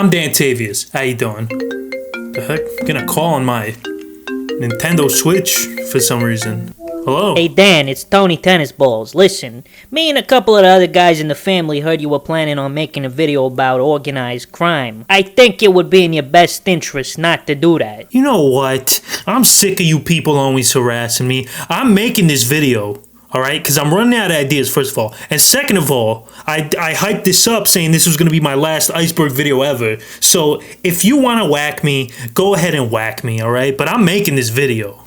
I'm Dantavius. How you doing? The heck? I'm getting a call on my Nintendo Switch for some reason. Hello? Hey Dan, it's Tony Tennis Balls. Listen, me and a couple of the other guys in the family heard you were planning on making a video about organized crime. I think it would be in your best interest not to do that. You know what? I'm sick of you people always harassing me. I'm making this video. Alright, because I'm running out of ideas, first of all. And second of all, I hyped this up saying this was going to be my last Iceberg video ever. So, if you want to whack me, go ahead and whack me, alright? But I'm making this video.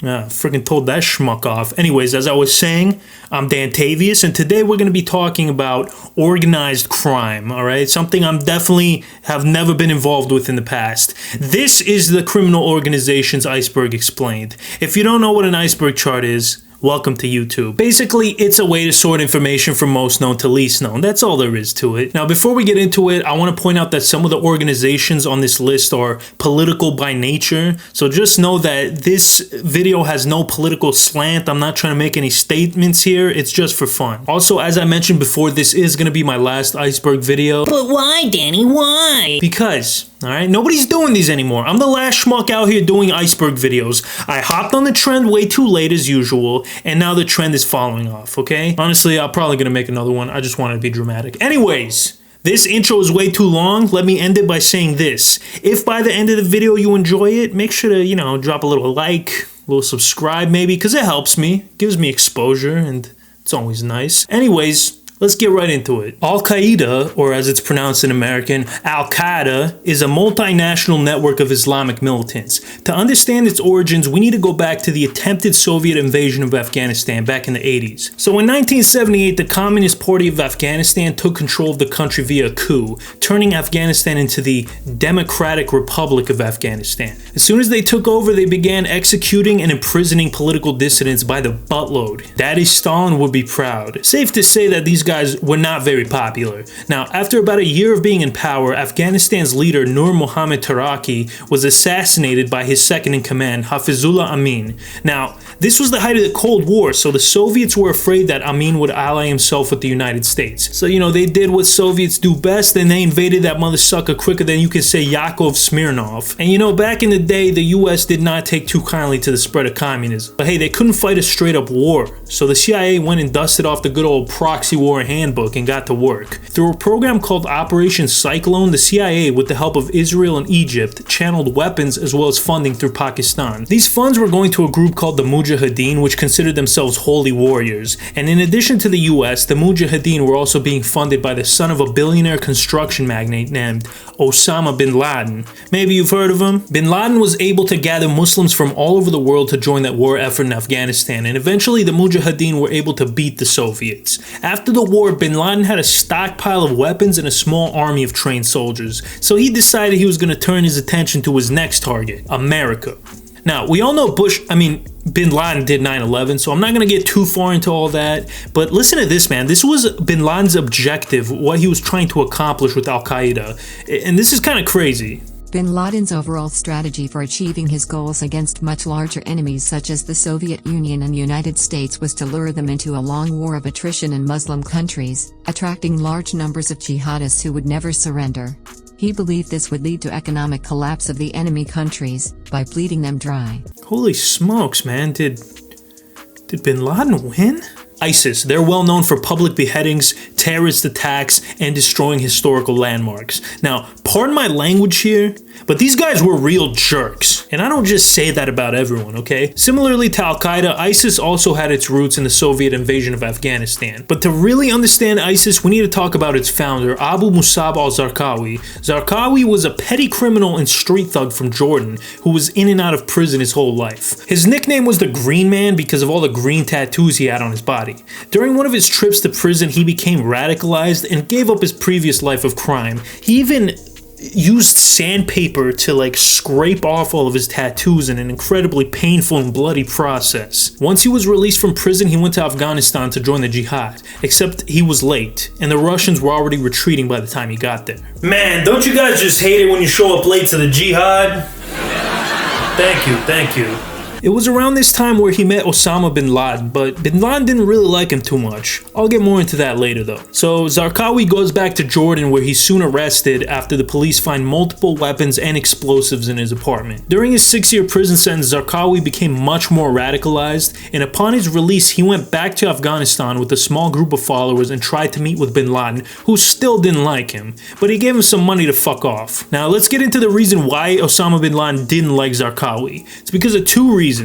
Freaking told that schmuck off. Anyways, as I was saying, I'm Dantavius, and today we're going to be talking about organized crime, alright? Something I'm definitely have never been involved with in the past. This is the criminal organization's Iceberg explained. If you don't know what an iceberg chart is, welcome to YouTube. Basically, it's a way to sort information from most known to least known. That's all there is to it. Now, before we get into it, I want to point out that some of the organizations on this list are political by nature. So just know that this video has no political slant. I'm not trying to make any statements here. It's just for fun. Also, as I mentioned before, this is going to be my last Iceberg video. But why, Danny? Why? Because, alright, nobody's doing these anymore. I'm the last schmuck out here doing Iceberg videos. I hopped on the trend way too late as usual, and now the trend is falling off, okay? Honestly, I'm probably gonna make another one. I just wanted to be dramatic. Anyways, this intro is way too long. Let me end it by saying this. If by the end of the video you enjoy it, make sure to, drop a little like, a little subscribe maybe, because it helps me, gives me exposure, and it's always nice. Anyways, let's get right into it. Al-Qaeda, or as it's pronounced in American, Al-Qaeda, is a multinational network of Islamic militants. To understand its origins, we need to go back to the attempted Soviet invasion of Afghanistan back in the 80s. So in 1978, the Communist Party of Afghanistan took control of the country via a coup, turning Afghanistan into the Democratic Republic of Afghanistan. As soon as they took over, they began executing and imprisoning political dissidents by the buttload. Daddy Stalin would be proud. Safe to say that these guys were not very popular. Now, after about a year of being in power, Afghanistan's leader Nur Muhammad Taraki was assassinated by his second-in-command, Hafizullah Amin. Now, this was the height of the Cold War, so the Soviets were afraid that Amin would ally himself with the United States. So, they did what Soviets do best, and they invaded that mother sucker quicker than you can say Yakov Smirnov. And back in the day, the US did not take too kindly to the spread of communism. But hey, they couldn't fight a straight-up war, so the CIA went and dusted off the good old proxy war handbook and got to work. Through a program called Operation Cyclone, the CIA, with the help of Israel and Egypt, channeled weapons as well as funding through Pakistan. These funds were going to a group called the Mujahideen, which considered themselves holy warriors. And in addition to the US, the Mujahideen were also being funded by the son of a billionaire construction magnate named Osama bin Laden. Maybe you've heard of him? Bin Laden was able to gather Muslims from all over the world to join that war effort in Afghanistan, and eventually the Mujahideen were able to beat the Soviets. After the war, Bin Laden had a stockpile of weapons and a small army of trained soldiers, so he decided he was going to turn his attention to his next target, America. Now, we all know Bin Laden did 9/11, so I'm not going to get too far into all that, but listen to this, man. This was Bin Laden's objective, what he was trying to accomplish with Al-Qaeda, and this is kind of crazy. Bin Laden's overall strategy for achieving his goals against much larger enemies such as the Soviet Union and United States was to lure them into a long war of attrition in Muslim countries, attracting large numbers of jihadists who would never surrender. He believed this would lead to economic collapse of the enemy countries, by bleeding them dry. Holy smokes, man. Did Bin Laden win? ISIS, they're well known for public beheadings, terrorist attacks, and destroying historical landmarks. Now, pardon my language here, but these guys were real jerks. And I don't just say that about everyone, okay? Similarly to Al-Qaeda, ISIS also had its roots in the Soviet invasion of Afghanistan. But to really understand ISIS, we need to talk about its founder, Abu Musab al-Zarqawi. Zarqawi was a petty criminal and street thug from Jordan who was in and out of prison his whole life. His nickname was the Green Man because of all the green tattoos he had on his body. During one of his trips to prison, he became radicalized and gave up his previous life of crime. He even used sandpaper to scrape off all of his tattoos in an incredibly painful and bloody process. Once he was released from prison, he went to Afghanistan to join the jihad, except he was late, and the Russians were already retreating by the time he got there. Man, don't you guys just hate it when you show up late to the jihad? Thank you. It was around this time where he met Osama bin Laden, but bin Laden didn't really like him too much. I'll get more into that later though. So Zarqawi goes back to Jordan, where he's soon arrested after the police find multiple weapons and explosives in his apartment. During his 6-year prison sentence, Zarqawi became much more radicalized, and upon his release he went back to Afghanistan with a small group of followers and tried to meet with bin Laden, who still didn't like him, but he gave him some money to fuck off. Now let's get into the reason why Osama bin Laden didn't like Zarqawi. It's because of 2 reasons.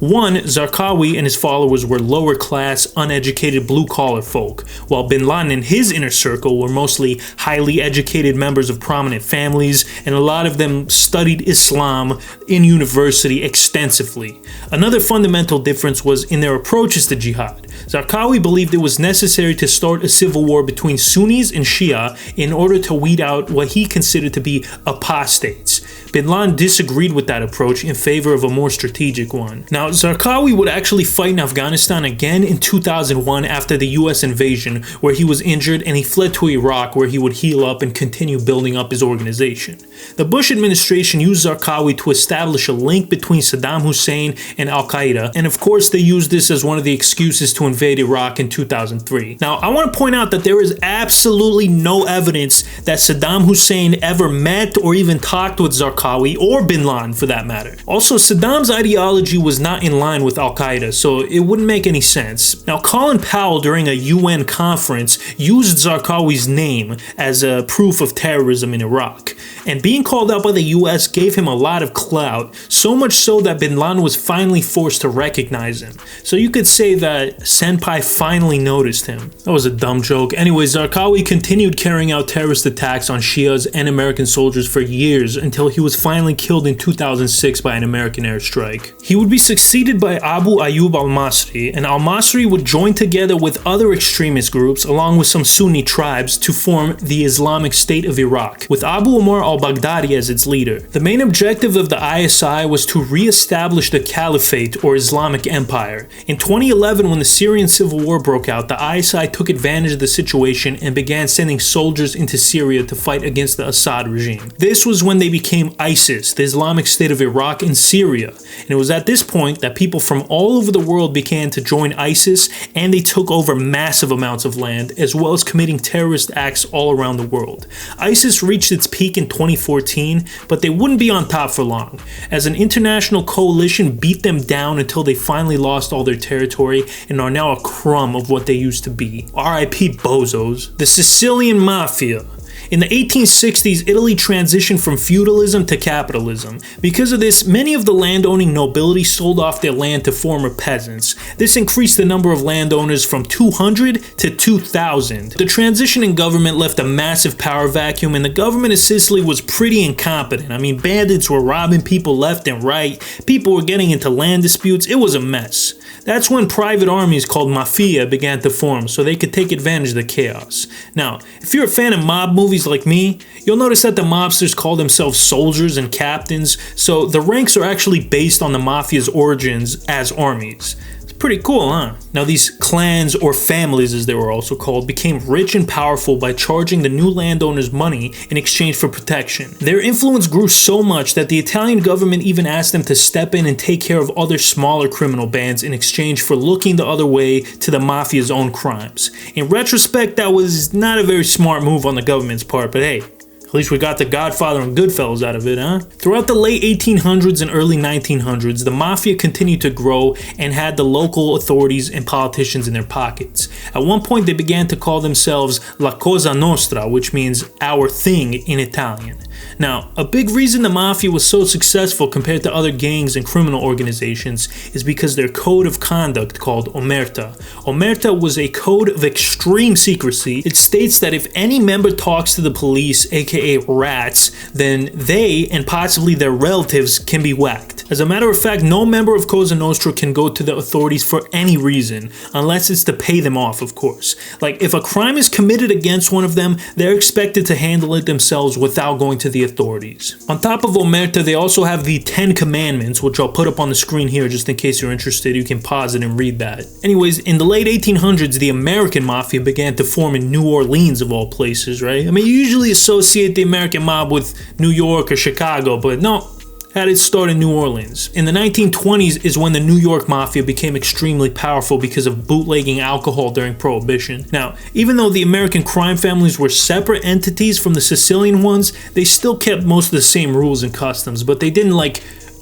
One, Zarqawi and his followers were lower class, uneducated blue-collar folk, while bin Laden and his inner circle were mostly highly educated members of prominent families, and a lot of them studied Islam in university extensively. Another fundamental difference was in their approaches to jihad. Zarqawi believed it was necessary to start a civil war between Sunnis and Shia in order to weed out what he considered to be apostates. Bin Laden disagreed with that approach in favor of a more strategic one. Now, Zarqawi would actually fight in Afghanistan again in 2001 after the US invasion, where he was injured, and he fled to Iraq, where he would heal up and continue building up his organization. The Bush administration used Zarqawi to establish a link between Saddam Hussein and Al-Qaeda, and of course they used this as one of the excuses to invade Iraq in 2003. Now, I want to point out that there is absolutely no evidence that Saddam Hussein ever met or even talked with Zarqawi, or bin Laden for that matter. Also, Saddam's ideology was not in line with Al-Qaeda, so it wouldn't make any sense. Now, Colin Powell during a UN conference used Zarqawi's name as a proof of terrorism in Iraq, and being called out by the US gave him a lot of clout, so much so that bin Laden was finally forced to recognize him. So you could say that Senpai finally noticed him. That was a dumb joke. Anyway, Zarqawi continued carrying out terrorist attacks on Shias and American soldiers for years until he was finally killed in 2006 by an American airstrike. He would be succeeded by Abu Ayyub al-Masri, and al-Masri would join together with other extremist groups along with some Sunni tribes to form the Islamic State of Iraq, with Abu Omar al-Baghdadi as its leader. The main objective of the ISI was to re-establish the Caliphate or Islamic Empire. In 2011, when the Syrian civil war broke out, the ISI took advantage of the situation and began sending soldiers into Syria to fight against the Assad regime. This was when they became ISIS, the Islamic State of Iraq and Syria, and it was at this point that people from all over the world began to join ISIS, and they took over massive amounts of land as well as committing terrorist acts all around the world. ISIS reached its peak in 2014, but they wouldn't be on top for long, as an international coalition beat them down until they finally lost all their territory and are now a crumb of what they used to be. R.I.P. bozos. The Sicilian Mafia. In the 1860s, Italy transitioned from feudalism to capitalism. Because of this, many of the landowning nobility sold off their land to former peasants. This increased the number of landowners from 200 to 2,000. The transition in government left a massive power vacuum, and the government of Sicily was pretty incompetent. I mean, bandits were robbing people left and right, people were getting into land disputes, it was a mess. That's when private armies called mafia began to form, so they could take advantage of the chaos. Now, if you're a fan of mob movies like me, you'll notice that the mobsters call themselves soldiers and captains, so the ranks are actually based on the mafia's origins as armies. Pretty cool, huh? Now these clans, or families as they were also called, became rich and powerful by charging the new landowners money in exchange for protection. Their influence grew so much that the Italian government even asked them to step in and take care of other smaller criminal bands in exchange for looking the other way to the mafia's own crimes. In retrospect, that was not a very smart move on the government's part, but hey, at least we got The Godfather and Goodfellas out of it, huh? Throughout the late 1800s and early 1900s, the mafia continued to grow and had the local authorities and politicians in their pockets. At one point, they began to call themselves La Cosa Nostra, which means our thing in Italian. Now, a big reason the mafia was so successful compared to other gangs and criminal organizations is because their code of conduct called Omerta. Omerta was a code of extreme secrecy. It states that if any member talks to the police, aka rats, then they and possibly their relatives can be whacked. As a matter of fact, no member of Cosa Nostra can go to the authorities for any reason, unless it's to pay them off, of course. Like, if a crime is committed against one of them, they're expected to handle it themselves without going to the authorities. On top of Omerta, they also have the 10 Commandments, which I'll put up on the screen here just in case you're interested. You can pause it and read that. Anyways, in the late 1800s, the American Mafia began to form in New Orleans, of all places, right? I mean, you usually associate the American mob with New York or Chicago, but no. had its start in New Orleans. In the 1920s is when the New York Mafia became extremely powerful because of bootlegging alcohol during Prohibition. Now, even though the American crime families were separate entities from the Sicilian ones, they still kept most of the same rules and customs, but they didn't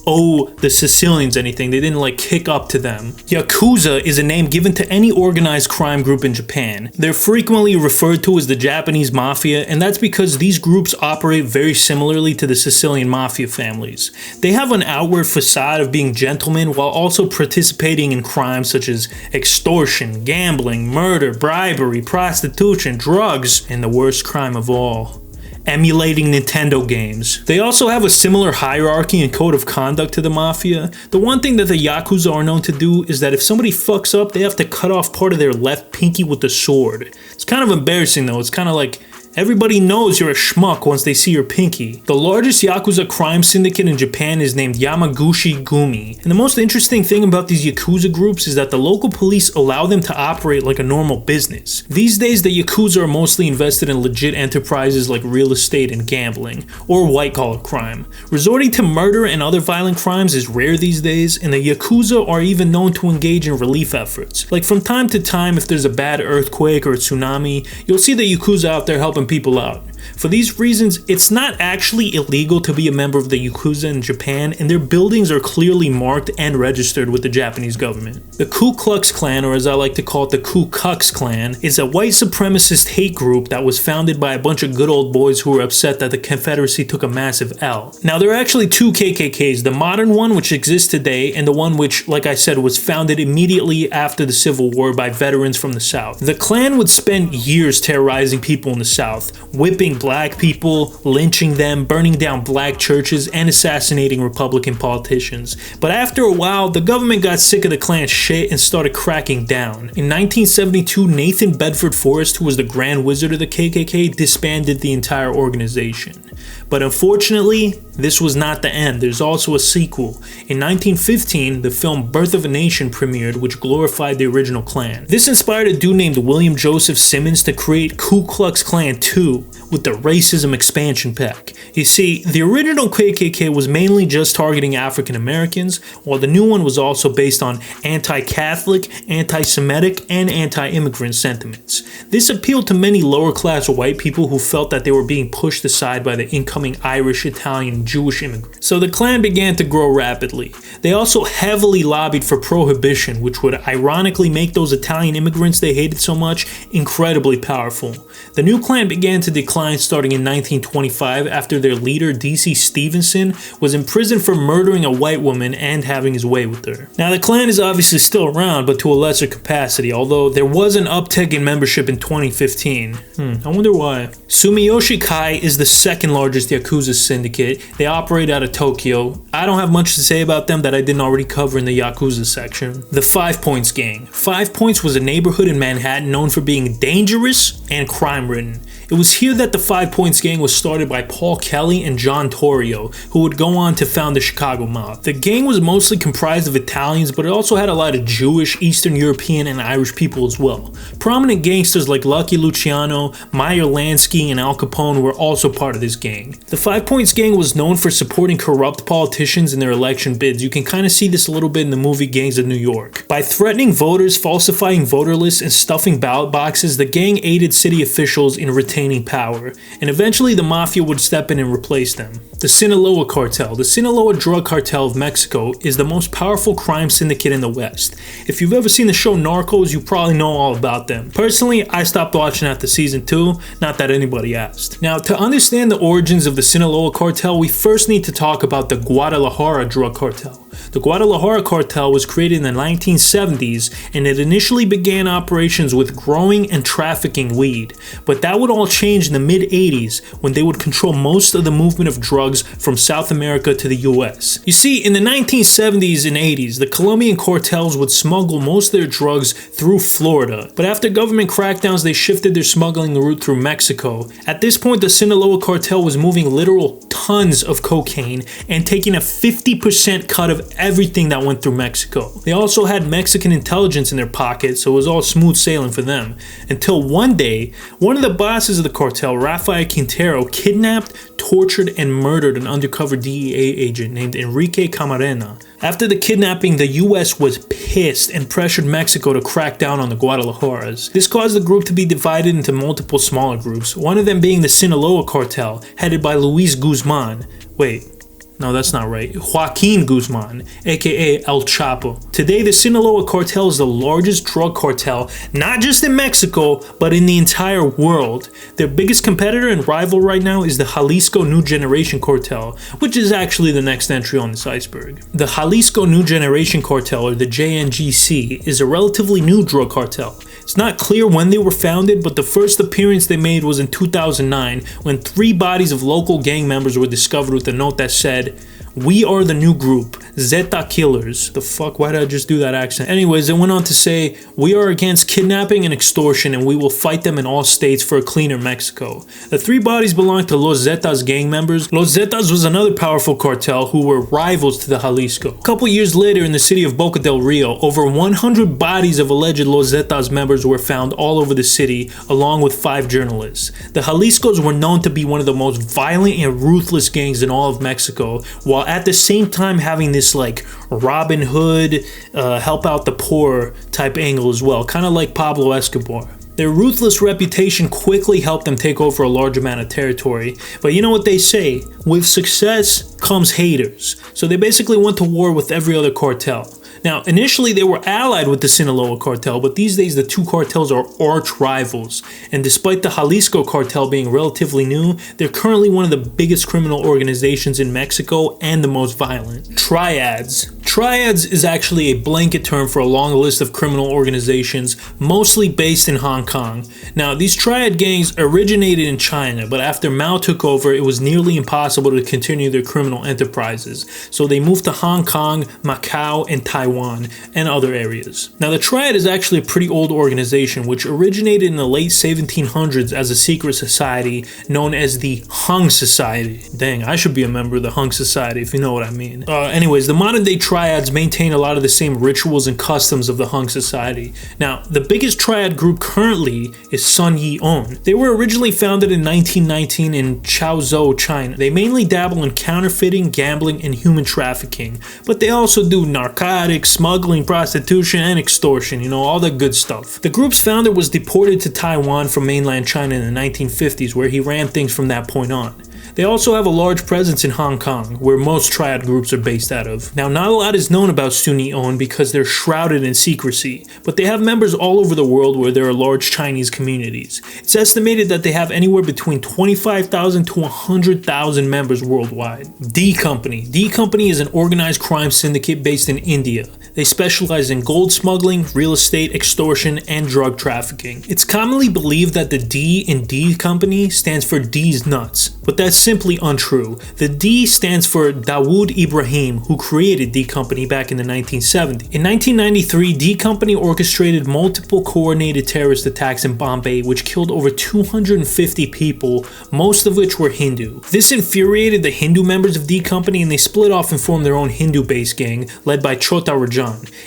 owe the Sicilians anything. They didn't kick up to them. Yakuza is a name given to any organized crime group in Japan. They're frequently referred to as the Japanese Mafia, and that's because these groups operate very similarly to the Sicilian Mafia families. They have an outward facade of being gentlemen while also participating in crimes such as extortion, gambling, murder, bribery, prostitution, drugs, and the worst crime of all, emulating Nintendo games. They also have a similar hierarchy and code of conduct to the Mafia. The one thing that the Yakuza are known to do is that if somebody fucks up, they have to cut off part of their left pinky with a sword. It's kind of embarrassing though. It's kind of like everybody knows you're a schmuck once they see your pinky. The largest Yakuza crime syndicate in Japan is named Yamaguchi Gumi. And the most interesting thing about these Yakuza groups is that the local police allow them to operate like a normal business. These days, the Yakuza are mostly invested in legit enterprises like real estate and gambling, or white-collar crime. Resorting to murder and other violent crimes is rare these days, and the Yakuza are even known to engage in relief efforts. Like from time to time, if there's a bad earthquake or a tsunami, you'll see the Yakuza out there helping people out. For these reasons, it's not actually illegal to be a member of the Yakuza in Japan, and their buildings are clearly marked and registered with the Japanese government. The Ku Klux Klan, or as I like to call it, the Ku Klux Klan, is a white supremacist hate group that was founded by a bunch of good old boys who were upset that the Confederacy took a massive L. Now, there are actually two KKKs, the modern one, which exists today, and the one which, like I said, was founded immediately after the Civil War by veterans from the South. The Klan would spend years terrorizing people in the South, whipping black people, lynching them, burning down black churches, and assassinating Republican politicians. But after a while, the government got sick of the Klan's shit and started cracking down. In 1972, Nathan Bedford Forrest, who was the Grand Wizard of the KKK, disbanded the entire organization. But unfortunately, this was not the end. There's also a sequel. In 1915, the film Birth of a Nation premiered, which glorified the original Klan. This inspired a dude named William Joseph Simmons to create Ku Klux Klan 2 with the Racism Expansion Pack. You see, the original KKK was mainly just targeting African Americans, while the new one was also based on anti-Catholic, anti-Semitic, and anti-immigrant sentiments. This appealed to many lower-class white people who felt that they were being pushed aside by the incoming Irish, Italian, and Jewish immigrants. So the Klan began to grow rapidly. They also heavily lobbied for prohibition, which would ironically make those Italian immigrants they hated so much incredibly powerful. The new Klan began to decline starting in 1925 after their leader, D.C. Stevenson, was imprisoned for murdering a white woman and having his way with her. Now, the Klan is obviously still around, but to a lesser capacity, although there was an uptick in membership in 2015. I wonder why. Sumiyoshi Kai is the second largest Yakuza syndicate. They operate out of Tokyo. I don't have much to say about them that I didn't already cover in the Yakuza section. The 5 Points Gang. 5 Points was a neighborhood in Manhattan known for being dangerous and crime-ridden. It was here that the 5 Points Gang was started by Paul Kelly and John Torrio, who would go on to found the Chicago Mob. The gang was mostly comprised of Italians, but it also had a lot of Jewish, Eastern European, and Irish people as well. Prominent gangsters like Lucky Luciano, Meyer Lansky, and Al Capone were also part of this gang. The 5 Points Gang was known for supporting corrupt politicians in their election bids. You can kind of see this a little bit in the movie Gangs of New York. By threatening voters, falsifying voter lists, and stuffing ballot boxes, the gang aided city officials in retaining power, and eventually the mafia would step in and replace them. The Sinaloa Cartel. The Sinaloa Drug Cartel of Mexico is the most powerful crime syndicate in the West. If you've ever seen the show Narcos, you probably know all about them. Personally, I stopped watching after season 2, not that anybody asked. Now, to understand the origins of the Sinaloa Cartel, we first need to talk about the Guadalajara Drug Cartel. The Guadalajara Cartel was created in the 1970s, and it initially began operations with growing and trafficking weed. But that would all change in the mid-80s when they would control most of the movement of drugs from South America to the US. You see, in the 1970s and 80s, the Colombian cartels would smuggle most of their drugs through Florida. But after government crackdowns, they shifted their smuggling route through Mexico. At this point, the Sinaloa Cartel was moving literal tons of cocaine and taking a 50% cut of of everything that went through Mexico. They also had Mexican intelligence in their pocket, so it was all smooth sailing for them. Until one day, one of the bosses of the cartel, Rafael Quintero, kidnapped, tortured, and murdered an undercover DEA agent named Enrique Camarena. After the kidnapping, the US was pissed and pressured Mexico to crack down on the Guadalajaras. This caused the group to be divided into multiple smaller groups, one of them being the Sinaloa cartel, headed by Luis Guzman. Wait. No, that's not right. Joaquin Guzman, aka El Chapo. Today, the Sinaloa cartel is the largest drug cartel, not just in Mexico, but in the entire world. Their biggest competitor and rival right now is the Jalisco New Generation cartel, which is actually the next entry on this iceberg. The Jalisco New Generation cartel, or the JNGC, is a relatively new drug cartel. It's not clear when they were founded, but the first appearance they made was in 2009, when 3 bodies of local gang members were discovered with a note that said, "We are the new group, Zeta Killers." The fuck, why did I just do that accent? Anyways, it went on to say, "We are against kidnapping and extortion, and we will fight them in all states for a cleaner Mexico." The 3 bodies belonged to Los Zetas gang members. Los Zetas was another powerful cartel who were rivals to the Jalisco. A couple years later, in the city of Boca del Rio, over 100 bodies of alleged Los Zetas members were found all over the city, along with 5 journalists. The Jaliscos were known to be one of the most violent and ruthless gangs in all of Mexico, while at the same time having this like Robin Hood, help out the poor type angle as well, kind of like Pablo Escobar. Their ruthless reputation quickly helped them take over a large amount of territory, but you know what they say, with success comes haters. So they basically went to war with every other cartel. Now, initially they were allied with the Sinaloa cartel, but these days the 2 cartels are arch rivals. And despite the Jalisco cartel being relatively new, they're currently one of the biggest criminal organizations in Mexico and the most violent. Triads. Triads is actually a blanket term for a long list of criminal organizations, mostly based in Hong Kong. Now, these triad gangs originated in China, but after Mao took over, it was nearly impossible to continue their criminal enterprises. So they moved to Hong Kong, Macau, and Taiwan, and other areas. Now, the Triad is actually a pretty old organization which originated in the late 1700s as a secret society known as the Hung Society. Dang, I should be a member of the Hung Society if you know what I mean. Anyways, the modern day Triads maintain a lot of the same rituals and customs of the Hung Society. Now, the biggest Triad group currently is Sun Yee On. They were originally founded in 1919 in Chaozhou, China. They mainly dabble in counterfeiting, gambling, and human trafficking, but they also do narcotics, smuggling, prostitution, and extortion, you know, all that good stuff. The group's founder was deported to Taiwan from mainland China in the 1950s, where he ran things from that point on. They also have a large presence in Hong Kong, where most triad groups are based out of. Now, not a lot is known about Sun Yee On because they're shrouded in secrecy, but they have members all over the world where there are large Chinese communities. It's estimated that they have anywhere between 25,000 to 100,000 members worldwide. D Company. D Company is an organized crime syndicate based in India. They specialize in gold smuggling, real estate, extortion, and drug trafficking. It's commonly believed that the D in D Company stands for D's Nuts, but that's simply untrue. The D stands for Dawood Ibrahim, who created D Company back in the 1970s. In 1993, D Company orchestrated multiple coordinated terrorist attacks in Bombay, which killed over 250 people, most of which were Hindu. This infuriated the Hindu members of D Company, and they split off and formed their own Hindu-based gang, led by Chota Rajan.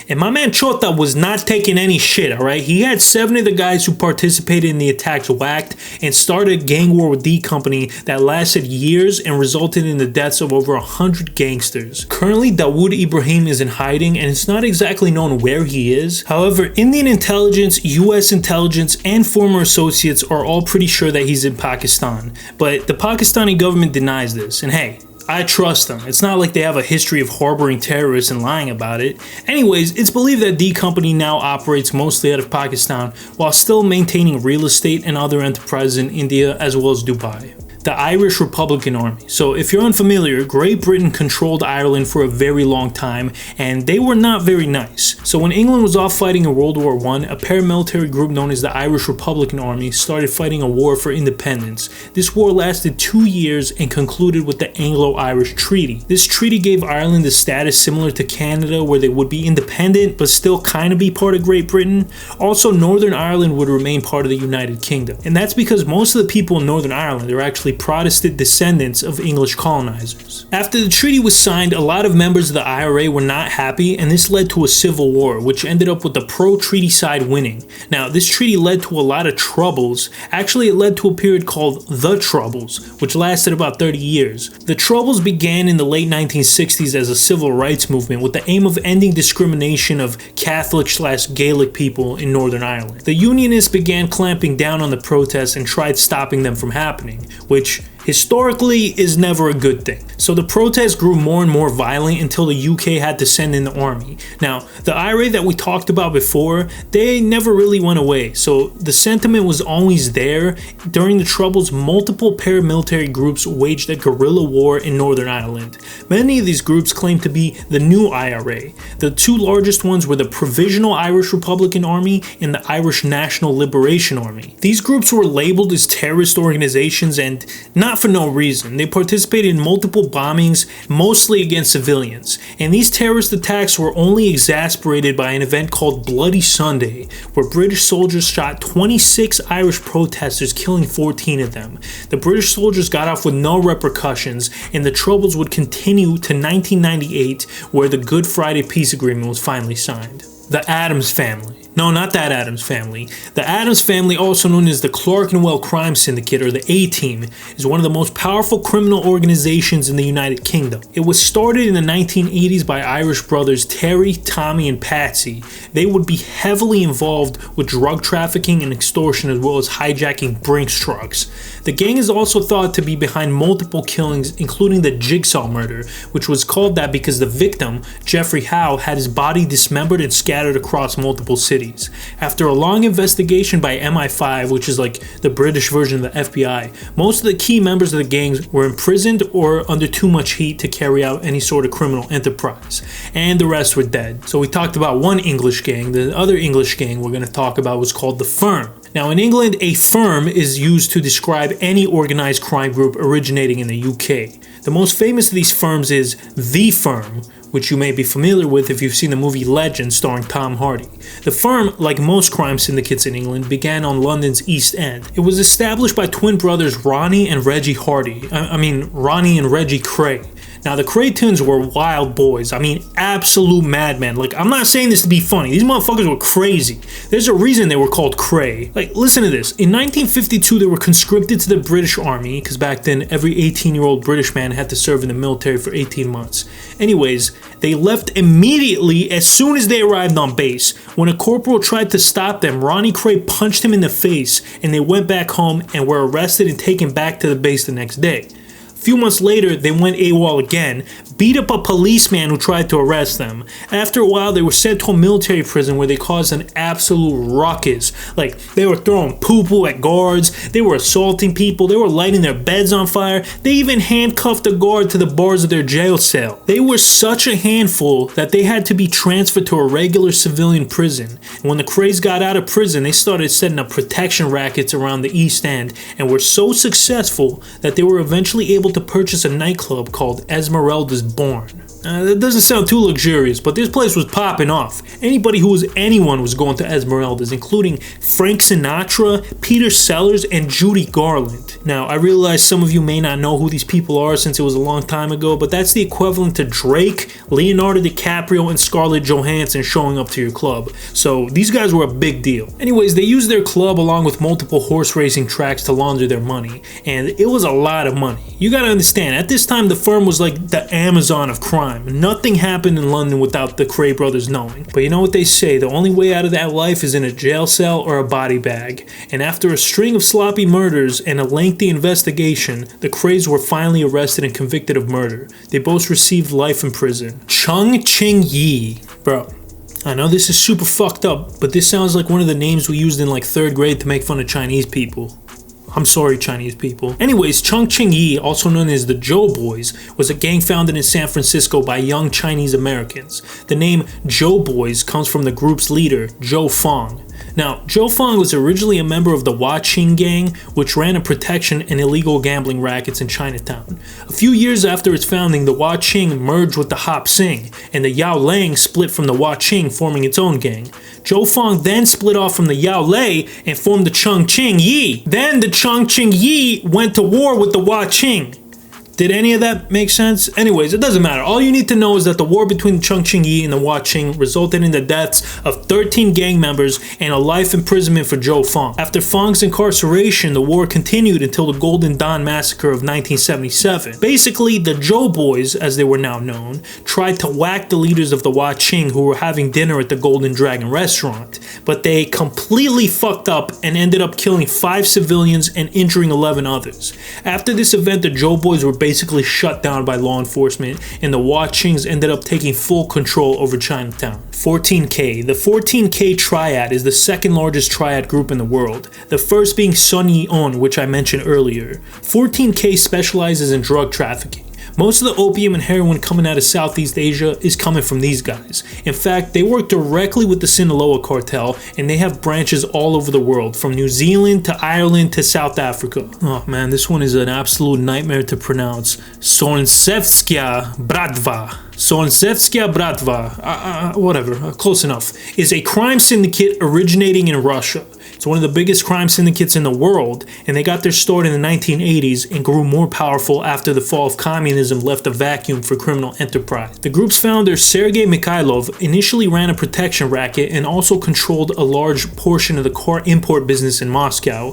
And my man Chota was not taking any shit, alright? He had 7 of the guys who participated in the attacks whacked and started a gang war with D Company that lasted years and resulted in the deaths of over 100 gangsters. Currently, Dawood Ibrahim is in hiding, and it's not exactly known where he is. However, Indian intelligence, US intelligence, and former associates are all pretty sure that he's in Pakistan. But the Pakistani government denies this, and hey, I trust them. It's not like they have a history of harboring terrorists and lying about it. Anyways, it's believed that D Company now operates mostly out of Pakistan while still maintaining real estate and other enterprises in India as well as Dubai. The Irish Republican Army. So if you're unfamiliar, Great Britain controlled Ireland for a very long time, and they were not very nice. So when England was off fighting in World War I, a paramilitary group known as the Irish Republican Army started fighting a war for independence. This war lasted 2 years and concluded with the Anglo-Irish Treaty. This treaty gave Ireland a status similar to Canada, where they would be independent but still kind of be part of Great Britain. Also, Northern Ireland would remain part of the United Kingdom. And that's because most of the people in Northern Ireland are actually likely Protestant descendants of English colonizers. After the treaty was signed, a lot of members of the IRA were not happy, and this led to a civil war, which ended up with the pro-treaty side winning. Now, this treaty led to a lot of troubles. Actually, it led to a period called the Troubles, which lasted about 30 years. The Troubles began in the late 1960s as a civil rights movement with the aim of ending discrimination of Catholic/Gaelic people in Northern Ireland. The Unionists began clamping down on the protests and tried stopping them from happening, which historically is never a good thing. So the protests grew more and more violent until the UK had to send in the army. Now, the IRA that we talked about before, they never really went away, so the sentiment was always there. During the Troubles, multiple paramilitary groups waged a guerrilla war in Northern Ireland. Many of these groups claimed to be the new IRA. The two largest ones were the Provisional Irish Republican Army and the Irish National Liberation Army. These groups were labeled as terrorist organizations, and not for no reason. They participated in multiple bombings, mostly against civilians, and these terrorist attacks were only exasperated by an event called Bloody Sunday, where British soldiers shot 26 Irish protesters, killing 14 of them. The British soldiers got off with no repercussions, and the Troubles would continue to 1998, where the Good Friday Peace Agreement was finally signed. The Addams Family. No, not that Addams Family. The Addams Family, also known as the Clerkenwell Crime Syndicate, or the A-Team, is one of the most powerful criminal organizations in the United Kingdom. It was started in the 1980s by Irish brothers Terry, Tommy, and Patsy. They would be heavily involved with drug trafficking and extortion, as well as hijacking Brinks trucks. The gang is also thought to be behind multiple killings, including the Jigsaw murder, which was called that because the victim, Jeffrey Howe, had his body dismembered and scattered across multiple cities. After a long investigation by MI5, which is like the British version of the FBI, most of the key members of the gangs were imprisoned or under too much heat to carry out any sort of criminal enterprise, and the rest were dead. So we talked about one English gang. The other English gang we're going to talk about was called the Firm. Now, in England, a firm is used to describe any organized crime group originating in the UK. The most famous of these firms is The Firm, which you may be familiar with if you've seen the movie Legend starring Tom Hardy. The Firm, like most crime syndicates in England, began on London's East End. It was established by twin brothers Ronnie and Reggie Ronnie and Reggie Cray. Now, the Cray twins were wild boys. I mean, absolute madmen. Like, I'm not saying this to be funny. These motherfuckers were crazy. There's a reason they were called Cray. Like, listen to this. In 1952, they were conscripted to the British Army, because back then, every 18-year-old British man had to serve in the military for 18 months. Anyways, they left immediately as soon as they arrived on base. When a corporal tried to stop them, Ronnie Cray punched him in the face, and they went back home and were arrested and taken back to the base the next day. A few months later, they went AWOL again, beat up a policeman who tried to arrest them. After a while, they were sent to a military prison where they caused an absolute ruckus. Like, they were throwing poo-poo at guards, they were assaulting people, they were lighting their beds on fire, they even handcuffed a guard to the bars of their jail cell. They were such a handful that they had to be transferred to a regular civilian prison. And when the Crays got out of prison, they started setting up protection rackets around the East End and were so successful that they were eventually able to purchase a nightclub called Esmeralda's Born. That doesn't sound too luxurious, but this place was popping off. Anyone was going to Esmeralda's, including Frank Sinatra, Peter Sellers, and Judy Garland. Now, I realize some of you may not know who these people are since it was a long time ago, but that's the equivalent to Drake, Leonardo DiCaprio, and Scarlett Johansson showing up to your club. So these guys were a big deal. Anyways, they used their club along with multiple horse racing tracks to launder their money, and it was a lot of money. You gotta understand, at this time the firm was like the Amazon of crime. Nothing happened in London without the Cray brothers knowing. But you know what they say, the only way out of that life is in a jail cell or a body bag. And after a string of sloppy murders and a lengthy investigation, the Crays were finally arrested and convicted of murder. They both received life in prison. Chung Ching Yi. Bro, I know this is super fucked up, but this sounds like one of the names we used in like 3rd grade to make fun of Chinese people. I'm sorry, Chinese people. Anyways, Chung Ching Yi, also known as the Joe Boys, was a gang founded in San Francisco by young Chinese Americans. The name Joe Boys comes from the group's leader, Joe Fong. Now, Zhou Feng was originally a member of the Hua Qing gang, which ran a protection and illegal gambling rackets in Chinatown. A few years after its founding, the Hua Qing merged with the Hop Sing, and the Yao Lang split from the Hua Qing, forming its own gang. Zhou Feng then split off from the Yao Lei and formed the Chongqing Yi. Then the Chongqing Yi went to war with the Hua Qing. Did any of that make sense? Anyways, it doesn't matter. All you need to know is that the war between the Chongqing Yi and the Hua Qing resulted in the deaths of 13 gang members and a life imprisonment for Zhou Feng. After Feng's incarceration, the war continued until the Golden Dawn Massacre of 1977. Basically, the Zhou Boys, as they were now known, tried to whack the leaders of the Hua Qing who were having dinner at the Golden Dragon restaurant, but they completely fucked up and ended up killing 5 civilians and injuring 11 others. After this event, the Zhou Boys were basically shut down by law enforcement, and the Hua Qings ended up taking full control over Chinatown. 14K. The 14K triad is the second largest triad group in the world, the first being Sun Yi-on, which I mentioned earlier. 14K specializes in drug trafficking. Most of the opium and heroin coming out of Southeast Asia is coming from these guys. In fact, they work directly with the Sinaloa cartel, and they have branches all over the world, from New Zealand to Ireland to South Africa. Oh man, this one is an absolute nightmare to pronounce. Solnsevskaya Bratva. Solnsevskaya Bratva, whatever, close enough, is a crime syndicate originating in Russia. It's one of the biggest crime syndicates in the world, and they got their start in the 1980s and grew more powerful after the fall of communism left a vacuum for criminal enterprise. The group's founder, Sergei Mikhailov, initially ran a protection racket and also controlled a large portion of the car import business in Moscow.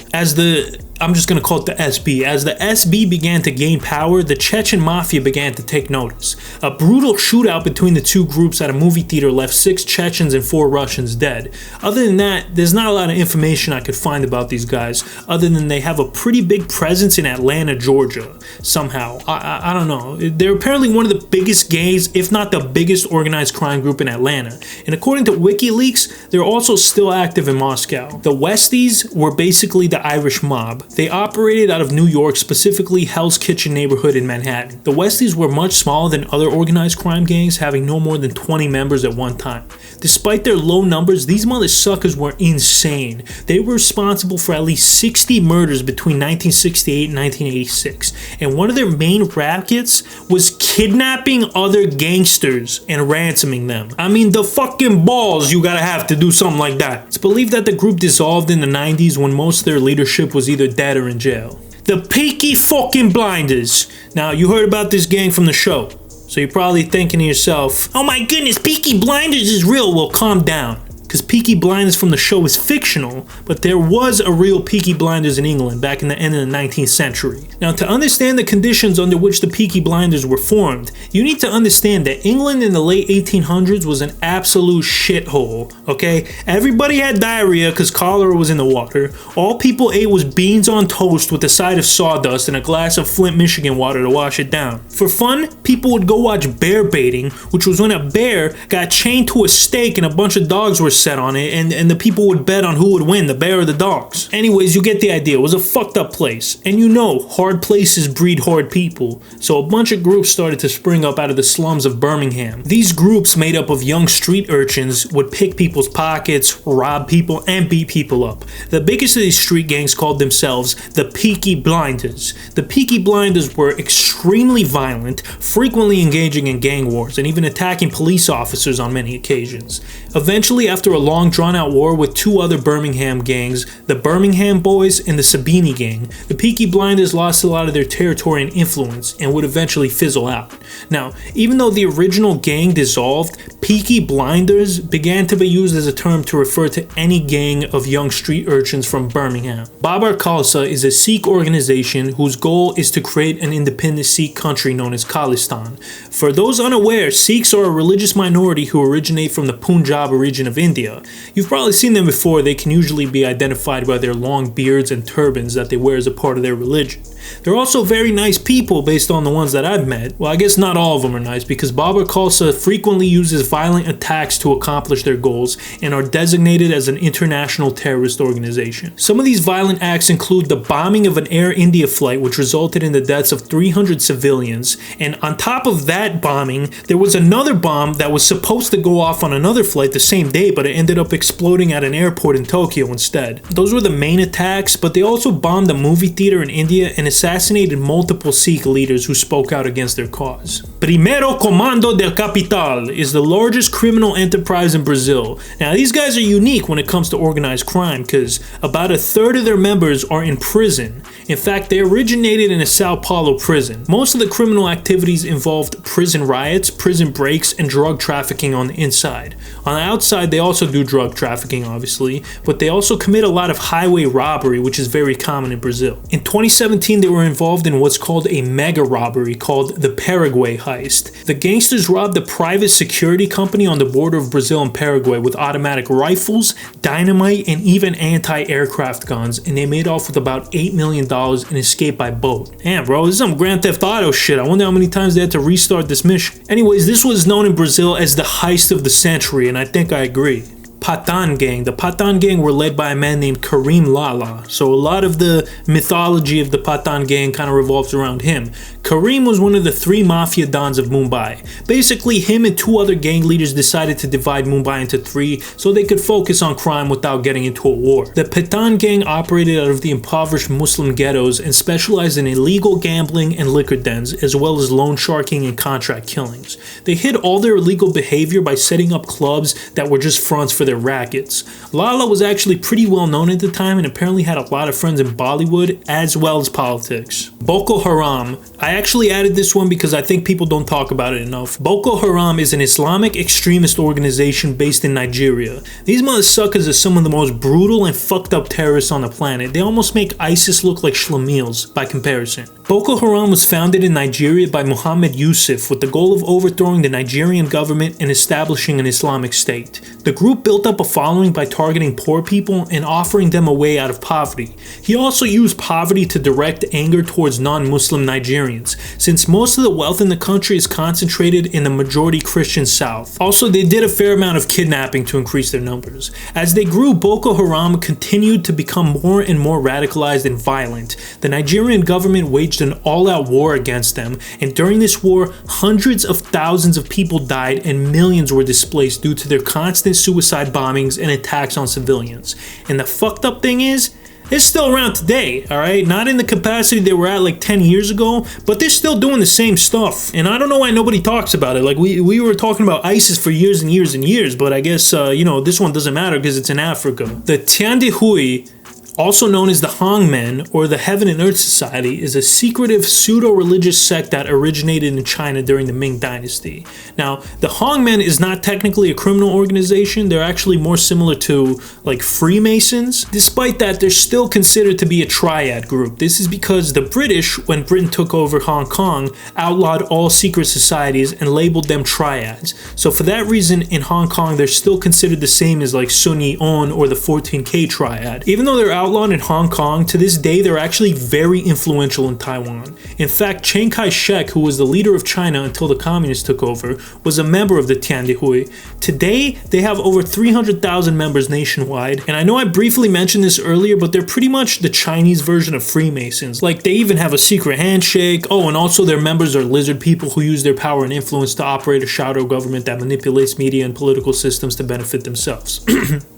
I'm just going to call it the SB. As the SB began to gain power, the Chechen Mafia began to take notice. A brutal shootout between the two groups at a movie theater left 6 Chechens and 4 Russians dead. Other than that, there's not a lot of information I could find about these guys, other than they have a pretty big presence in Atlanta, Georgia, somehow. I don't know. They're apparently one of the biggest gangs, if not the biggest organized crime group in Atlanta. And according to WikiLeaks, they're also still active in Moscow. The Westies were basically the Irish mob. They operated out of New York, specifically Hell's Kitchen neighborhood in Manhattan. The Westies were much smaller than other organized crime gangs, having no more than 20 members at one time. Despite their low numbers, these mother suckers were insane. They were responsible for at least 60 murders between 1968 and 1986, and one of their main rackets was kidnapping other gangsters and ransoming them. I mean, the fucking balls you gotta have to do something like that. It's believed that the group dissolved in the 90s when most of their leadership was either dead or in jail. The Peaky fucking Blinders. Now, you heard about this gang from the show, so you're probably thinking to yourself, oh my goodness, Peaky Blinders is real. Well, calm down, because Peaky Blinders from the show is fictional, but there was a real Peaky Blinders in England back in the end of the 19th century. Now, to understand the conditions under which the Peaky Blinders were formed, you need to understand that England in the late 1800s was an absolute shithole, okay? Everybody had diarrhea because cholera was in the water. All people ate was beans on toast with a side of sawdust and a glass of Flint, Michigan water to wash it down. For fun, people would go watch bear baiting, which was when a bear got chained to a stake and a bunch of dogs were set on it, and the people would bet on who would win, the bear or the dogs. Anyways, you get the idea. It was a fucked up place. And you know, hard places breed hard people. So a bunch of groups started to spring up out of the slums of Birmingham. These groups, made up of young street urchins, would pick people's pockets, rob people, and beat people up. The biggest of these street gangs called themselves the Peaky Blinders. The Peaky Blinders were extremely violent, frequently engaging in gang wars, and even attacking police officers on many occasions. Eventually, after a long drawn-out war with 2 other Birmingham gangs, the Birmingham Boys and the Sabini Gang, the Peaky Blinders lost a lot of their territory and influence and would eventually fizzle out. Now, even though the original gang dissolved, Peaky Blinders began to be used as a term to refer to any gang of young street urchins from Birmingham. Babar Khalsa is a Sikh organization whose goal is to create an independent Sikh country known as Khalistan. For those unaware, Sikhs are a religious minority who originate from the Punjab region of India. You've probably seen them before. They can usually be identified by their long beards and turbans that they wear as a part of their religion. They're also very nice people based on the ones that I've met. Well, I guess not all of them are nice, because Babar Khalsa frequently uses violent attacks to accomplish their goals and are designated as an international terrorist organization. Some of these violent acts include the bombing of an Air India flight, which resulted in the deaths of 300 civilians. And on top of that bombing, there was another bomb that was supposed to go off on another flight the same day, but it ended up exploding at an airport in Tokyo instead. Those were the main attacks, but they also bombed a movie theater in India and assassinated multiple Sikh leaders who spoke out against their cause. Primero Comando del Capital is the largest criminal enterprise in Brazil. Now, these guys are unique when it comes to organized crime because about a third of their members are in prison. In fact, they originated in a Sao Paulo prison. Most of the criminal activities involved prison riots, prison breaks, and drug trafficking on the inside. On the outside, they also do drug trafficking, obviously, but they also commit a lot of highway robbery, which is very common in Brazil. In 2017, they were involved in what's called a mega robbery called the Paraguay heist. The gangsters robbed a private security company on the border of Brazil and Paraguay with automatic rifles, dynamite, and even anti-aircraft guns, and they made off with about $8 million and escaped by boat. Damn, bro, this is some Grand Theft Auto shit. I wonder how many times they had to restart this mission. Anyways, this was known in Brazil as the heist of the century, and I think I agree. Patan gang. The Patan gang were led by a man named Karim Lala. So a lot of the mythology of the Patan gang kind of revolves around him. Karim was one of the 3 mafia dons of Mumbai. Basically, him and 2 other gang leaders decided to divide Mumbai into 3 so they could focus on crime without getting into a war. The Patan gang operated out of the impoverished Muslim ghettos and specialized in illegal gambling and liquor dens, as well as loan sharking and contract killings. They hid all their illegal behavior by setting up clubs that were just fronts for their rackets. Lala was actually pretty well known at the time and apparently had a lot of friends in Bollywood as well as politics. Boko Haram. I actually added this one because I think people don't talk about it enough. Boko Haram is an Islamic extremist organization based in Nigeria. These motherfuckers are some of the most brutal and fucked up terrorists on the planet. They almost make ISIS look like schlemiels by comparison. Boko Haram was founded in Nigeria by Muhammad Yusuf with the goal of overthrowing the Nigerian government and establishing an Islamic state. The group built up a following by targeting poor people and offering them a way out of poverty. He also used poverty to direct anger towards non-Muslim Nigerians, since most of the wealth in the country is concentrated in the majority Christian South. Also, they did a fair amount of kidnapping to increase their numbers. As they grew, Boko Haram continued to become more and more radicalized and violent. The Nigerian government waged an all-out war against them, and during this war, hundreds of thousands of people died and millions were displaced due to their constant suicide bombings and attacks on civilians. And the fucked up thing is, they're still around today, alright? Not in the capacity they were at like 10 years ago, but they're still doing the same stuff. And I don't know why nobody talks about it. Like, we were talking about ISIS for years and years and years, but I guess, this one doesn't matter because it's in Africa. The Tiandihui, also known as the Hongmen or the Heaven and Earth Society, is a secretive pseudo-religious sect that originated in China during the Ming Dynasty. Now, the Hongmen is not technically a criminal organization. They're actually more similar to like Freemasons. Despite that, they're still considered to be a triad group. This is because the British, when Britain took over Hong Kong, outlawed all secret societies and labeled them triads. So for that reason, in Hong Kong, they're still considered the same as like Sun Yee-on or the 14K triad. Even though they're outlawed in Hong Kong, to this day they're actually very influential in Taiwan. In fact, Chiang Kai-shek, who was the leader of China until the communists took over, was a member of the Tiandihui. Today, they have over 300,000 members nationwide, and I know I briefly mentioned this earlier, but they're pretty much the Chinese version of Freemasons. Like, they even have a secret handshake. Oh, and also their members are lizard people who use their power and influence to operate a shadow government that manipulates media and political systems to benefit themselves.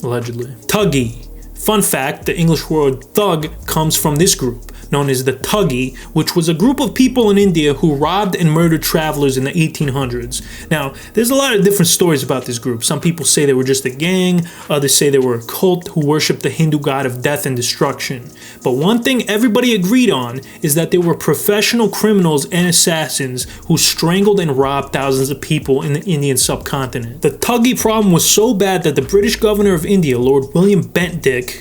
Allegedly. Thuggee. Fun fact, the English word thug comes from this group, known as the Thuggee, which was a group of people in India who robbed and murdered travelers in the 1800s. Now, there's a lot of different stories about this group. Some people say they were just a gang, others say they were a cult who worshipped the Hindu god of death and destruction. But one thing everybody agreed on is that they were professional criminals and assassins who strangled and robbed thousands of people in the Indian subcontinent. The Thuggee problem was so bad that the British governor of India, Lord William Bentinck,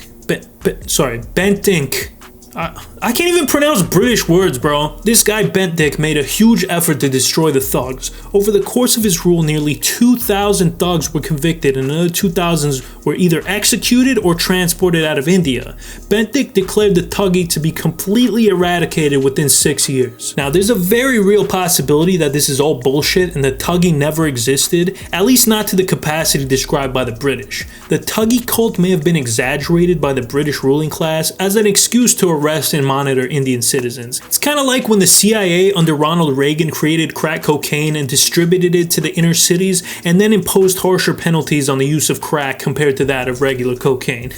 I can't even pronounce British words, bro. This guy Bentinck made a huge effort to destroy the thugs. Over the course of his rule, nearly 2,000 thugs were convicted and another 2,000 were either executed or transported out of India. Bentinck declared the thugging to be completely eradicated within 6 years. Now, there's a very real possibility that this is all bullshit and the thugging never existed, at least not to the capacity described by the British. The thuggee cult may have been exaggerated by the British ruling class as an excuse to arrest and monitor Indian citizens. It's kind of like when the CIA under Ronald Reagan created crack cocaine and distributed it to the inner cities and then imposed harsher penalties on the use of crack compared to that of regular cocaine.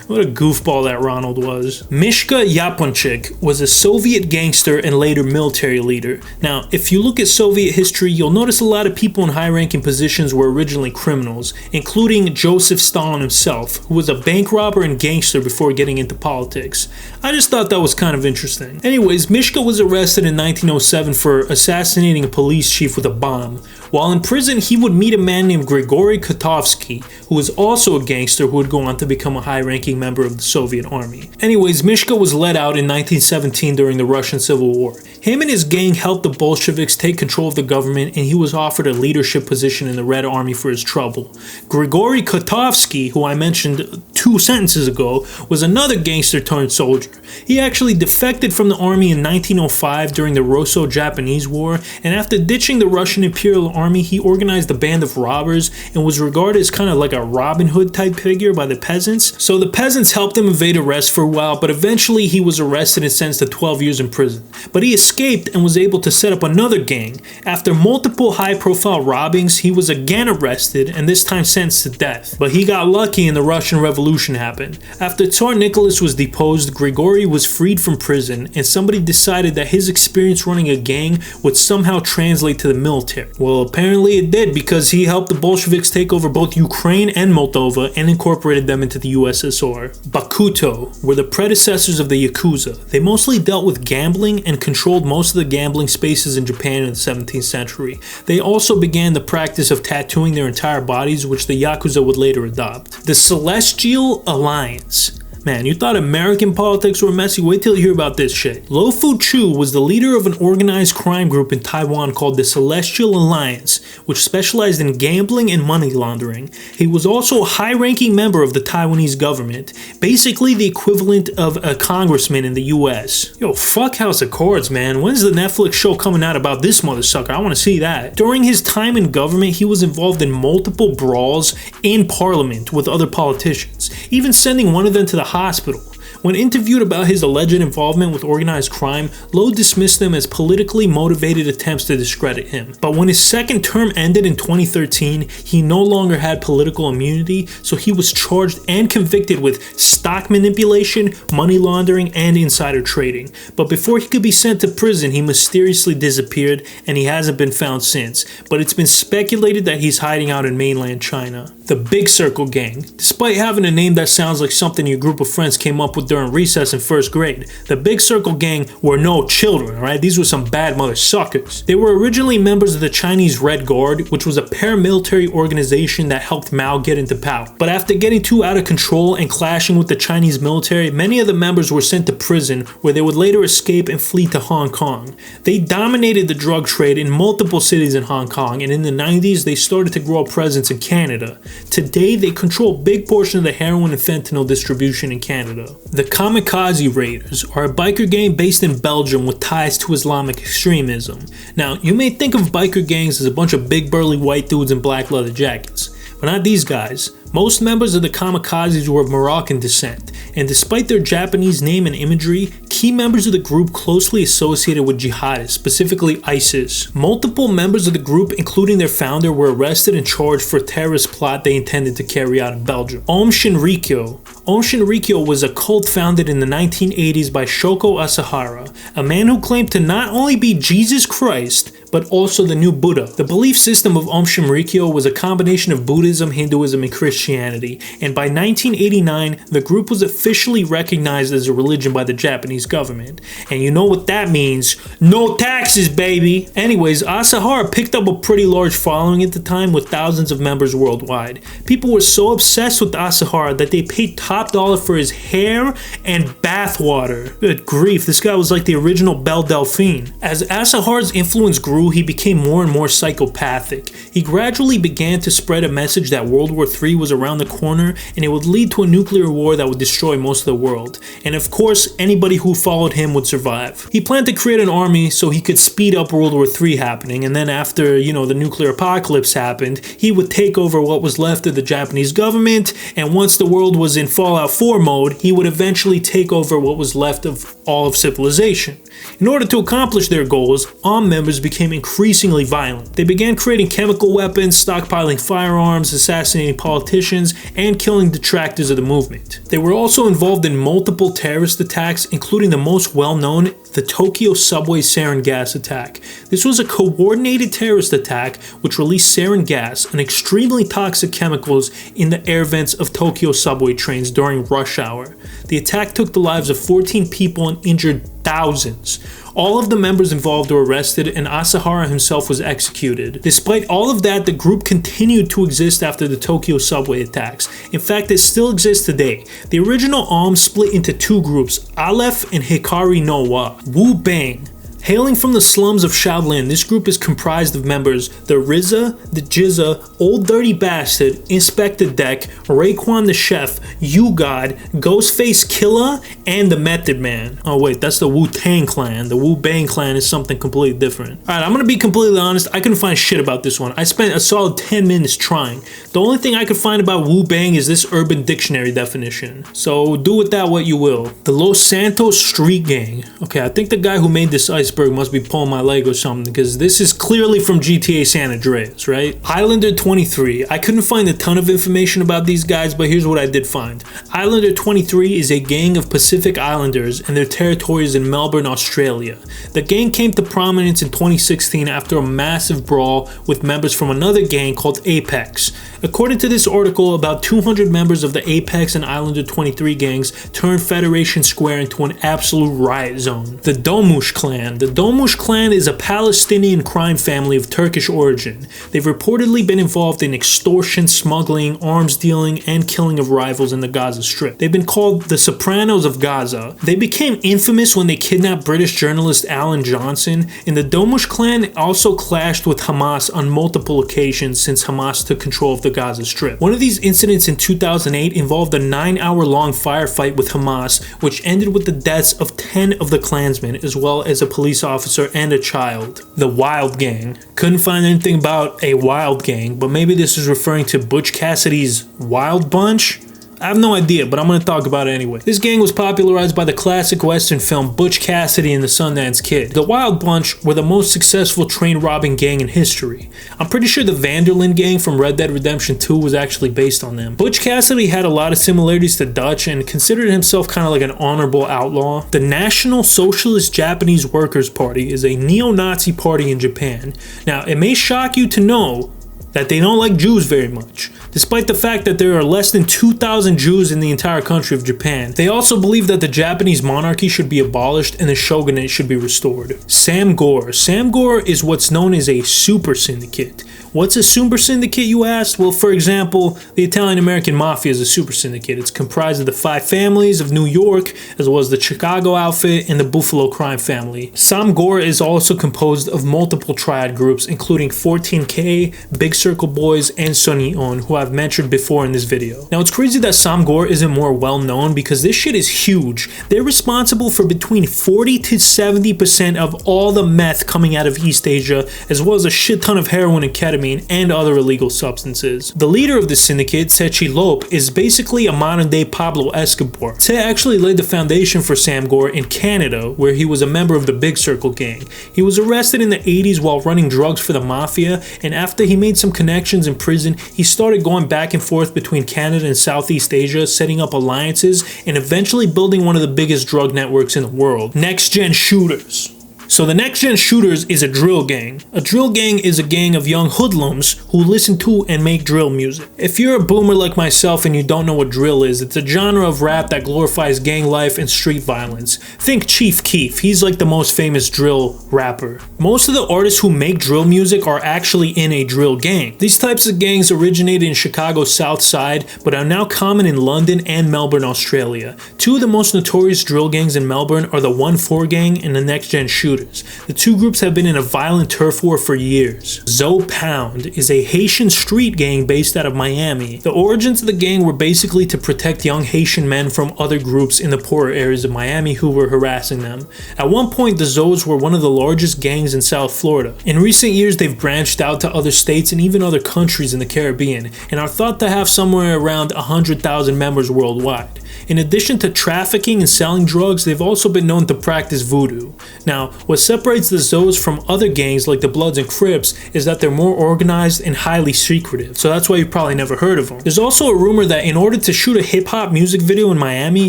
What a goofball that Ronald was. Mishka Yaponchik was a Soviet gangster and later military leader. Now, if you look at Soviet history, you'll notice a lot of people in high-ranking positions were originally criminals, including Joseph Stalin himself, who was a bank robber and gangster before getting into politics. I just thought that was kind of interesting. Anyways, Mishka was arrested in 1907 for assassinating a police chief with a bomb. While in prison, he would meet a man named Grigory Kotovsky, who was also a gangster who would go on to become a high-ranking member of the Soviet army. Anyways, Mishka was let out in 1917 during the Russian Civil War. Him and his gang helped the Bolsheviks take control of the government, and he was offered a leadership position in the Red Army for his trouble. Grigory Kotovsky, who I mentioned 2 sentences ago, was another gangster turned soldier. He actually defected from the army in 1905 during the Russo-Japanese War, and after ditching the Russian Imperial Army, he organized a band of robbers and was regarded as kind of like a Robin Hood type figure by the peasants. So the peasants helped him evade arrest for a while, but eventually he was arrested and sentenced to 12 years in prison. But he escaped and was able to set up another gang. After multiple high-profile robbings, he was again arrested and this time sentenced to death. But he got lucky and the Russian Revolution happened. After Tsar Nicholas was deposed, Grigory was freed from prison and somebody decided that his experience running a gang would somehow translate to the military. Well, apparently it did, because he helped the Bolsheviks take over both Ukraine and Moldova and incorporated them into the USSR. Bakuto were the predecessors of the Yakuza. They mostly dealt with gambling and controlled most of the gambling spaces in Japan in the 17th century. They also began the practice of tattooing their entire bodies, which the Yakuza would later adopt. The Celestial Alliance. Man, you thought American politics were messy? Wait till you hear about this shit. Lo Fu-Chu was the leader of an organized crime group in Taiwan called the Celestial Alliance, which specialized in gambling and money laundering. He was also a high-ranking member of the Taiwanese government, basically the equivalent of a congressman in the US. Yo, fuck House of Cards, man. When's the Netflix show coming out about this motherfucker? I want to see that. During his time in government, he was involved in multiple brawls in parliament with other politicians, even sending one of them to the hospital. When interviewed about his alleged involvement with organized crime, Lowe dismissed them as politically motivated attempts to discredit him. But when his second term ended in 2013, he no longer had political immunity, so he was charged and convicted with stock manipulation, money laundering, and insider trading. But before he could be sent to prison, he mysteriously disappeared, and he hasn't been found since. But it's been speculated that he's hiding out in mainland China. The Big Circle Gang. Despite having a name that sounds like something your group of friends came up with during recess in first grade, the Big Circle Gang were no children, alright? These were some bad mother suckers. They were originally members of the Chinese Red Guard, which was a paramilitary organization that helped Mao get into power. But after getting too out of control and clashing with the Chinese military, many of the members were sent to prison, where they would later escape and flee to Hong Kong. They dominated the drug trade in multiple cities in Hong Kong, and in the 90s they started to grow a presence in Canada. Today, they control a big portion of the heroin and fentanyl distribution in Canada. The Kamikaze Raiders are a biker gang based in Belgium with ties to Islamic extremism. Now, you may think of biker gangs as a bunch of big burly white dudes in black leather jackets, but not these guys. Most members of the Kamikazes were of Moroccan descent, and despite their Japanese name and imagery, key members of the group closely associated with jihadists, specifically ISIS. Multiple members of the group, including their founder, were arrested and charged for a terrorist plot they intended to carry out in Belgium. Aum Shinrikyo. Aum Shinrikyo was a cult founded in the 1980s by Shoko Asahara, a man who claimed to not only be Jesus Christ, but also the new Buddha. The belief system of Om Shinrikyo was a combination of Buddhism, Hinduism, and Christianity, and by 1989, the group was officially recognized as a religion by the Japanese government. And you know what that means? No taxes, baby! Anyways, Asahara picked up a pretty large following at the time with thousands of members worldwide. People were so obsessed with Asahara that they paid top dollar for his hair and bath water. Good grief, this guy was like the original Belle Delphine. As Asahara's influence grew, he became more and more psychopathic. He gradually began to spread a message that World War III was around the corner and it would lead to a nuclear war that would destroy most of the world. And of course, anybody who followed him would survive. He planned to create an army so he could speed up World War III happening, and then after, the nuclear apocalypse happened, he would take over what was left of the Japanese government, and once the world was in Fallout 4 mode, he would eventually take over what was left of all of civilization. In order to accomplish their goals, ARM members became increasingly violent. They began creating chemical weapons, stockpiling firearms, assassinating politicians, and killing detractors of the movement. They were also involved in multiple terrorist attacks, including the most well-known, the Tokyo subway sarin gas attack. This was a coordinated terrorist attack which released sarin gas, an extremely toxic chemicals, in the air vents of Tokyo subway trains during rush hour. The attack took the lives of 14 people and injured thousands. All of the members involved were arrested and Asahara himself was executed. Despite all of that, the group continued to exist after the Tokyo subway attacks. In fact, it still exists today. The original ARM split into two groups, Aleph and Hikari no Wa. Wu Bang. Hailing from the slums of Shaolin, this group is comprised of members the RZA, the Jizza, Old Dirty Bastard, Inspector Deck, Raekwon the Chef, U-God, Ghostface Killa, and the Method Man. Oh wait, that's the Wu-Tang Clan. The Wu-Bang Clan is something completely different. Alright, I'm gonna be completely honest, I couldn't find shit about this one. I spent a solid 10 minutes trying. The only thing I could find about Wu-Bang is this Urban Dictionary definition. So do with that what you will. The Los Santos Street Gang. Okay, I think the guy who made this Iceberg must be pulling my leg or something, because this is clearly from GTA San Andreas, right? Islander 23. I couldn't find a ton of information about these guys, but here's what I did find. Islander 23 is a gang of Pacific Islanders and their territories in Melbourne, Australia. The gang came to prominence in 2016 after a massive brawl with members from another gang called Apex. According to this article, about 200 members of the Apex and Islander 23 gangs turned Federation Square into an absolute riot zone. The Domush clan. The Domush clan is a Palestinian crime family of Turkish origin. They've reportedly been involved in extortion, smuggling, arms dealing, and killing of rivals in the Gaza Strip. They've been called the Sopranos of Gaza. They became infamous when they kidnapped British journalist Alan Johnson, and the Domush clan also clashed with Hamas on multiple occasions since Hamas took control of the Gaza Strip. One of these incidents in 2008 involved a 9-hour-long firefight with Hamas, which ended with the deaths of 10 of the Klansmen, as well as a police officer and a child. The Wild Gang. Couldn't find anything about a Wild Gang, but maybe this is referring to Butch Cassidy's Wild Bunch? I have no idea, but I'm going to talk about it anyway. This gang was popularized by the classic Western film Butch Cassidy and the Sundance Kid. The Wild Bunch were the most successful train robbing gang in history. I'm pretty sure the Vanderlyn gang from Red Dead Redemption 2 was actually based on them. Butch Cassidy had a lot of similarities to Dutch and considered himself kind of like an honorable outlaw. The National Socialist Japanese Workers' Party is a neo-Nazi party in Japan. Now, it may shock you to know that they don't like Jews very much. Despite the fact that there are less than 2,000 Jews in the entire country of Japan, they also believe that the Japanese monarchy should be abolished and the shogunate should be restored. Sam Gore. Sam Gore is what's known as a super syndicate. What's a super syndicate, you ask? Well, for example, the Italian-American Mafia is a super syndicate. It's comprised of the 5 families of New York, as well as the Chicago outfit and the Buffalo crime family. Sam Gore is also composed of multiple triad groups, including 14K, Big Circle Boys, and Sunny On, who I've mentioned before in this video. Now, it's crazy that Sam Gore isn't more well-known because this shit is huge. They're responsible for between 40 to 70% of all the meth coming out of East Asia, as well as a shit ton of heroin and ketamine and other illegal substances. The leader of the syndicate, Tse Lope, is basically a modern-day Pablo Escobar. Tse actually laid the foundation for Sam Gore in Canada, where he was a member of the Big Circle gang. He was arrested in the 80s while running drugs for the mafia, and after he made some connections in prison, he started going back and forth between Canada and Southeast Asia, setting up alliances, and eventually building one of the biggest drug networks in the world. Next Gen Shooters. So the Next Gen Shooters is a drill gang. A drill gang is a gang of young hoodlums who listen to and make drill music. If you're a boomer like myself and you don't know what drill is, it's a genre of rap that glorifies gang life and street violence. Think Chief Keef, he's like the most famous drill rapper. Most of the artists who make drill music are actually in a drill gang. These types of gangs originated in Chicago's South Side, but are now common in London and Melbourne, Australia. Two of the most notorious drill gangs in Melbourne are the 1-4 gang and the Next Gen Shooters. The two groups have been in a violent turf war for years. Zo Pound is a Haitian street gang based out of Miami. The origins of the gang were basically to protect young Haitian men from other groups in the poorer areas of Miami who were harassing them. At one point, the Zos were one of the largest gangs in South Florida. In recent years, they've branched out to other states and even other countries in the Caribbean, and are thought to have somewhere around 100,000 members worldwide. In addition to trafficking and selling drugs, they've also been known to practice voodoo. Now, what separates the Zos from other gangs like the Bloods and Crips is that they're more organized and highly secretive, so that's why you've probably never heard of them. There's also a rumor that in order to shoot a hip-hop music video in Miami,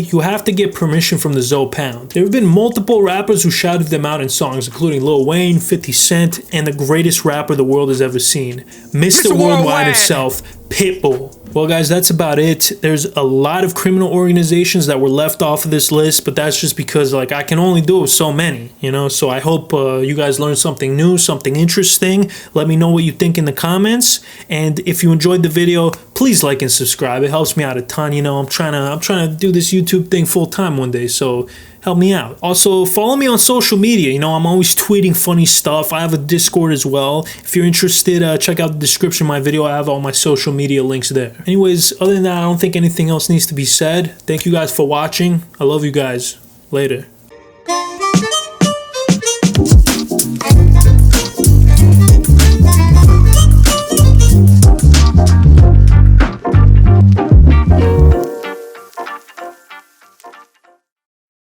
you have to get permission from the Zo Pound. There have been multiple rappers who shouted them out in songs, including Lil Wayne, 50 Cent, and the greatest rapper the world has ever seen, Mr. Worldwide himself, Pitbull. Well guys, that's about it. There's a lot of criminal organizations that were left off of this list, but that's just because like I can only do so many, you know? So I hope you guys learned something new, something interesting. Let me know what you think in the comments. And if you enjoyed the video, please like and subscribe. It helps me out a ton, you know. I'm trying to do this YouTube thing full time one day, so help me out. Also, follow me on social media. You know, I'm always tweeting funny stuff. I have a Discord as well. If you're interested, check out the description of my video. I have all my social media links there. Anyways, other than that, I don't think anything else needs to be said. Thank you guys for watching. I love you guys. Later.